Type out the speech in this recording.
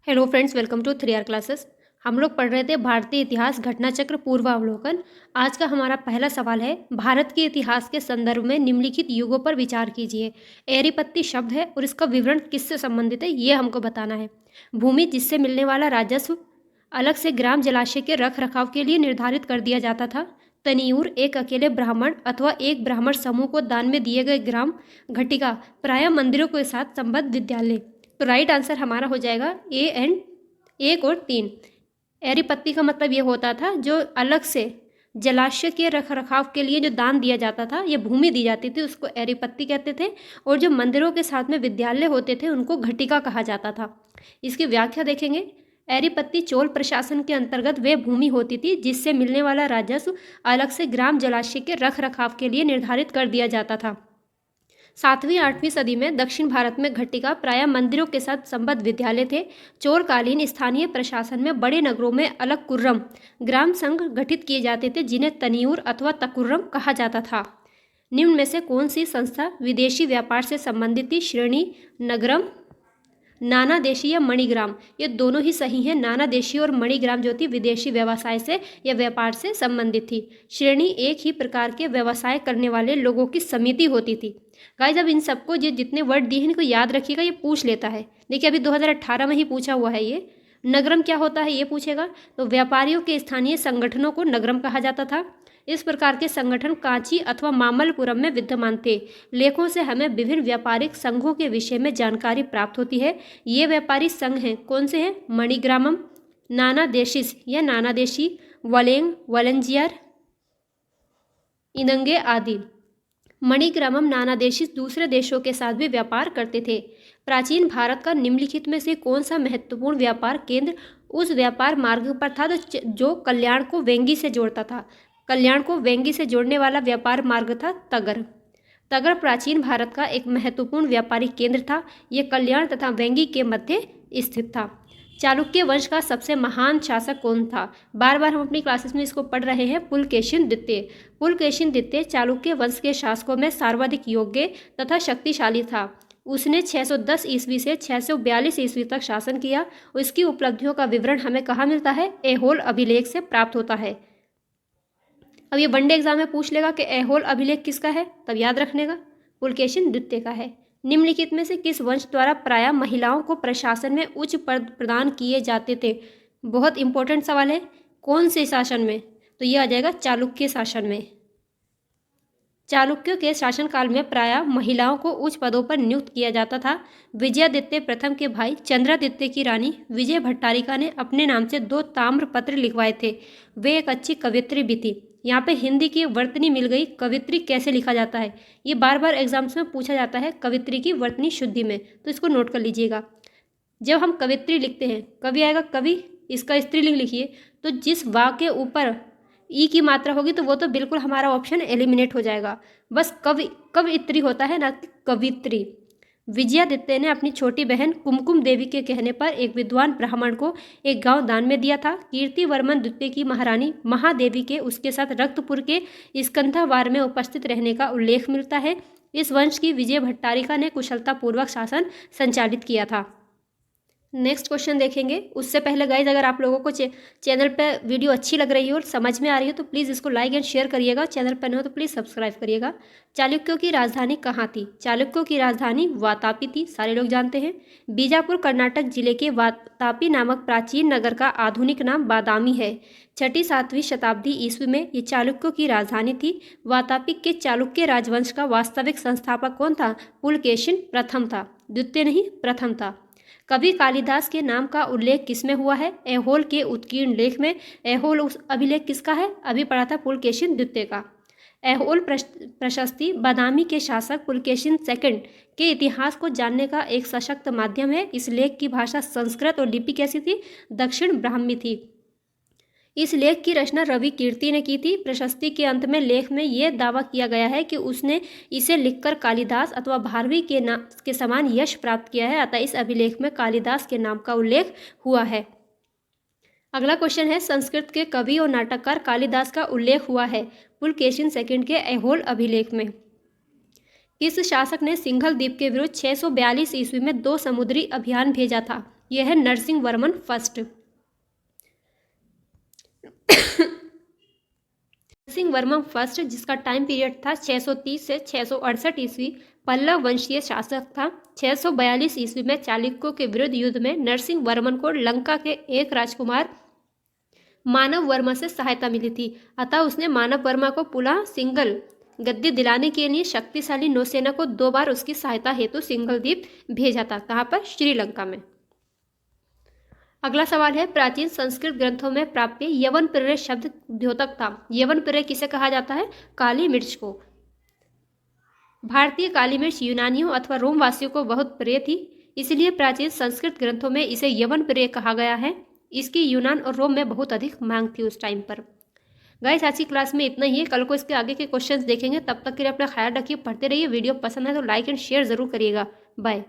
Hello friends, welcome to 3R classes. हम लोग पढ़ रहे थे भारतीय इतिहास घटना चक्र पूर्वावलोकन। आज का हमारा पहला सवाल है, भारत के इतिहास के संदर्भ में निम्नलिखित युगों पर विचार कीजिए। एरीपत्ती शब्द है और इसका विवरण किससे संबंधित है ये हमको बताना है। भूमि जिससे मिलने वाला राजस्व अलग से ग्राम जलाशय के रख रखाव के लिए निर्धारित कर दिया जाता था। तनियूर एक अकेले ब्राह्मण अथवा एक ब्राह्मण समूह को दान में दिए गए ग्राम। घटिका प्रायः मंदिरों के साथ संबद्ध विद्यालय। तो राइट आंसर हमारा हो जाएगा ए एंड 1 और 3। एरीपत्ती का मतलब ये होता था जो अलग से जलाशय के रख रखाव के लिए जो दान दिया जाता था, ये भूमि दी जाती थी, उसको एरीपत्ती कहते थे। और जो मंदिरों के साथ में विद्यालय होते थे उनको घटिका कहा जाता था। इसकी व्याख्या देखेंगे। एरीपत्ती चोल प्रशासन के अंतर्गत वे भूमि होती थी जिससे मिलने वाला राजस्व अलग से ग्राम जलाशय के रख रखाव के लिए निर्धारित कर दिया जाता था। 7वीं-8वीं सदी में दक्षिण भारत में घटिका प्रायः मंदिरों के साथ संबद्ध विद्यालय थे। चोलकालीन स्थानीय प्रशासन में बड़े नगरों में अलग कुर्रम ग्राम संघ गठित किए जाते थे जिन्हें तनियूर अथवा तकुर्रम कहा जाता था। निम्न में से कौन सी संस्था विदेशी व्यापार से संबंधित थी? श्रेणी, नगरम, नाना देशी या मणिग्राम। ये दोनों ही सही हैं। नाना देशी और मणिग्राम जो थी विदेशी व्यवसाय से या व्यापार से संबंधित थी। श्रेणी एक ही प्रकार के व्यवसाय करने वाले लोगों की समिति होती थी। गाइस, अब इन सबको जितने वर्ड दिए हैं इनको याद रखिएगा, ये पूछ लेता है। देखिए अभी 2018 में ही पूछा हुआ है ये। नगरम क्या होता है ये पूछेगा। तो व्यापारियों के स्थानीय संगठनों को नगरम कहा जाता था। इस प्रकार के संगठन कांची अथवा मामल्लपुरम में विद्यमान थे। लेखों से हमें विभिन्न व्यापारिक संघों के विषय में जानकारी प्राप्त होती है। ये व्यापारी संघ हैं, कौन से हैं? मणिग्रामम, नाना देशिस या नाना देशी, वलेंग, वलंजियर, इनंगे आदि। मणिग्रामम नाना देशी दूसरे देशों के साथ भी व्यापार करते थे। प्राचीन भारत का निम्नलिखित में से कौन सा महत्वपूर्ण व्यापार केंद्र उस व्यापार मार्ग पर था जो कल्याण को वेंगी से जोड़ता था? कल्याण को वेंगी से जोड़ने वाला व्यापार मार्ग था तगर। तगर प्राचीन भारत का एक महत्वपूर्ण व्यापारिक केंद्र था। यह कल्याण तथा वेंगी के मध्य स्थित था। चालुक्य वंश का सबसे महान शासक कौन था? बार बार हम अपनी क्लासेस में इसको पढ़ रहे हैं। पुलकेशिन द्वितीय। पुलकेशिन द्वितीय चालुक्य वंश के शासकों में सर्वाधिक योग्य तथा शक्तिशाली था। उसने 610 ईस्वी से 642 ईस्वी तक शासन किया। उसकी उपलब्धियों का विवरण हमें कहाँ मिलता है? ऐहोल अभिलेख से प्राप्त होता है। अब ये वनडे एग्जाम में पूछ लेगा कि ऐहोल अभिलेख किसका है, तब याद रखने का पुलकेशिन द्वितीय का है। निम्नलिखित में से किस वंश द्वारा प्रायः महिलाओं को प्रशासन में उच्च पद प्रदान किए जाते थे? बहुत इंपॉर्टेंट सवाल है। कौन से शासन में? तो ये आ जाएगा चालुक्य शासन में। चालुक्यों के शासनकाल में प्रायः महिलाओं को उच्च पदों पर नियुक्त किया जाता था। विजयादित्य प्रथम के भाई चंद्रादित्य की रानी विजय भट्टारिका ने अपने नाम से 2 ताम्र पत्र लिखवाए थे। वे एक अच्छी कवयित्री भी थी। यहाँ पे हिंदी की वर्तनी मिल गई। कवित्री कैसे लिखा जाता है ये बार बार एग्जाम्स में पूछा जाता है, कवित्री की वर्तनी शुद्धि में, तो इसको नोट कर लीजिएगा। जब हम कवित्री लिखते हैं, कवि आएगा कवि, इसका स्त्रीलिंग लिखिए, तो जिस वा के ऊपर ई की मात्रा होगी तो वो तो बिल्कुल हमारा ऑप्शन एलिमिनेट हो जाएगा। बस कवित्री होता है, ना कि कवित्री। विजयादित्य ने अपनी छोटी बहन कुमकुम देवी के कहने पर एक विद्वान ब्राह्मण को एक गांव दान में दिया था। कीर्तिवर्मन द्वितीय की महारानी महादेवी के उसके साथ रक्तपुर के स्कंधावार में उपस्थित रहने का उल्लेख मिलता है। इस वंश की विजय भट्टारिका ने कुशलतापूर्वक शासन संचालित किया था। नेक्स्ट क्वेश्चन देखेंगे। उससे पहले गाइज, अगर आप लोगों को चैनल पे वीडियो अच्छी लग रही हो और समझ में आ रही हो तो प्लीज़ इसको लाइक एंड शेयर करिएगा। चैनल पर नहीं हो तो प्लीज़ सब्सक्राइब करिएगा। चालुक्यों की राजधानी कहाँ थी? चालुक्यों की राजधानी वातापी थी, सारे लोग जानते हैं। बीजापुर कर्नाटक जिले के वातापी नामक प्राचीन नगर का आधुनिक नाम बादामी है। 6ठी-7वीं शताब्दी ईस्वी में ये चालुक्यों की राजधानी थी। वातापी के चालुक्य राजवंश का वास्तविक संस्थापक कौन था? पुलकेशिन प्रथम था, द्वितीय नहीं, प्रथम था। कवि कालिदास के नाम का उल्लेख किसमें हुआ है? ऐहोल के उत्कीर्ण लेख में। ऐहोल उस अभिलेख किसका है? अभी पढ़ा था पुलकेशिन द्वितीय का। ऐहोल प्रशस्ति बादामी के शासक पुलकेशिन सेकंड के इतिहास को जानने का एक सशक्त माध्यम है। इस लेख की भाषा संस्कृत और लिपि कैसी थी? दक्षिण ब्राह्मी थी। इस लेख की रचना रवि कीर्ति ने की थी। प्रशस्ति के अंत में लेख में यह दावा किया गया है कि उसने इसे लिखकर कालिदास अथवा भारवी के समान यश प्राप्त किया है, अतः इस अभिलेख में कालिदास के नाम का उल्लेख हुआ है। अगला क्वेश्चन है, संस्कृत के कवि और नाटककार कालिदास का उल्लेख हुआ है पुलकेशिन सेकंड के ऐहोल अभिलेख में। किस शासक ने सिंघल द्वीप के विरुद्ध 642 ईस्वी में 2 समुद्री अभियान भेजा था? यह है नरसिंह वर्मन फर्स्ट। नरसिंह वर्मन फर्स्ट, जिसका टाइम पीरियड था 630 से 668 ईस्वी, पल्लव वंशीय शासक था। 642 ईस्वी में चालुक्यों के विरुद्ध युद्ध में नरसिंह वर्मन को लंका के एक राजकुमार मानव वर्मा से सहायता मिली थी, अतः उसने मानव वर्मा को पुनः सिंघल गद्दी दिलाने के लिए शक्तिशाली नौसेना को 2 बार उसकी सहायता हेतु सिंघल द्वीप भेजा था। कहाँ पर? श्रीलंका में। अगला सवाल है, प्राचीन संस्कृत ग्रंथों में प्राप्त यवन प्रेरय शब्द द्योतक था। यवन प्रेरय किसे कहा जाता है? काली मिर्च को। भारतीय काली मिर्च यूनानियों अथवा रोमवासियों को बहुत प्रिय थी, इसलिए प्राचीन संस्कृत ग्रंथों में इसे यवन प्रेरय कहा गया है। इसकी यूनान और रोम में बहुत अधिक मांग थी उस टाइम पर। गाइस, आज की क्लास में इतना ही है। कल को इसके आगे के क्वेश्चंस देखेंगे, तब तक के लिए अपना ख्याल रखिए, पढ़ते रहिए। वीडियो पसंद है तो लाइक एंड शेयर जरूर करिएगा। बाय।